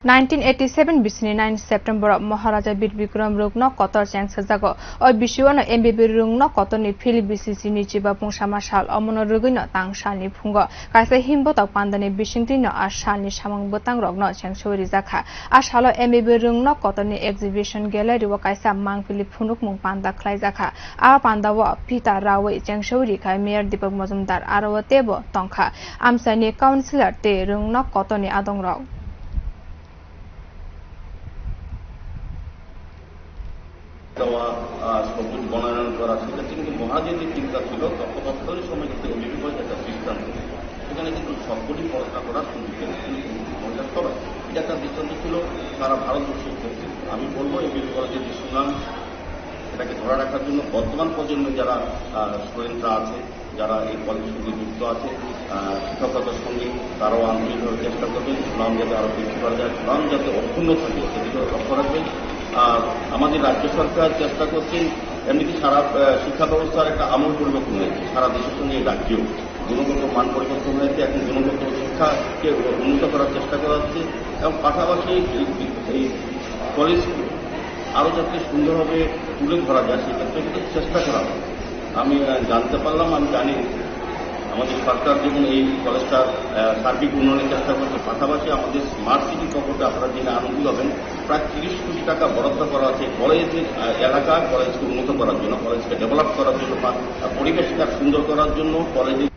1987 bisini 9 September Maharaja Bir Bikram Rungno kotor chengsajago oi bisiwano MBB Rungno kotoni Philip BCC ni chiba pungsama sal amono rugino tang salni phungo kaisa himbotak pandani bisingtino a salni samang botang rogno chengsori jakha a salo MBB Rungno kotoni exhibition gallery wa kaisa mangpili phunuk mung panda khlai jakha a panda wa pita rawai chengsori khai mayor Deepak Majumdar arawatebo tongkha amsani councillor te Rungno kotoni adong rog সবুজ বনায়ন করা সেটা কিন্তু মহাজের চিন্তা ছিল তত্ত্বাবধানের সময় কিন্তু বিভিন্ন একটা দৃষ্টান্ত সেখানে কিন্তু সবগুলি পড়াশোনা করার সুযোগ মজার করা এটা একটা দৃষ্টান্ত ছিল সারা ভারতবর্ষের ক্ষেত্রে। আমি বলবো এই বিবি কলেজের যে সুনাম এটাকে ধরে রাখার জন্য বর্তমান প্রজন্মে যারা স্টুডেন্টরা আছে যারা এই কলেজের সঙ্গে যুক্ত আছে শিক্ষকতার সঙ্গে তারাও আন্তরিকভাবে চেষ্টা করবেন সুনাম যাতে আরও বৃদ্ধি করা যায় সুনাম যাতে অক্ষুণ্ণ থাকে সেদিকে লক্ষ্য রাখবেন। আর আমাদের রাজ্য সরকার চেষ্টা করছেন এমনিতে সারা শিক্ষা ব্যবস্থার একটা আমূল পরিবর্তন হয়েছে সারা দেশের সঙ্গে এই রাজ্যেও গুণগত মান পরিবর্তন হয়েছে এখন গুণগত শিক্ষাকে উন্নত করার চেষ্টা করা হচ্ছে এবং পাশাপাশি এই কলেজ আরও যাতে সুন্দরভাবে তুলে ধরা যায় সেক্ষেত্রে কিন্তু চেষ্টা করা হয়। আমি জানতে পারলাম আমি জানি আমাদের সরকার যখন এই কলেজটার সার্বিক উন্নয়নের চেষ্টা করছে পাশাপাশি আমাদের স্মার্ট সিটি প্রকল্পে আপনারা জেনে আনন্দিত হবেন প্রায় 30 কোটি টাকা বরাদ্দ করা আছে কলেজের এলাকা কলেজকে উন্নত করার জন্য কলেজকে ডেভেলপ করার জন্য পরিবেশকে সুন্দর করার জন্য কলেজের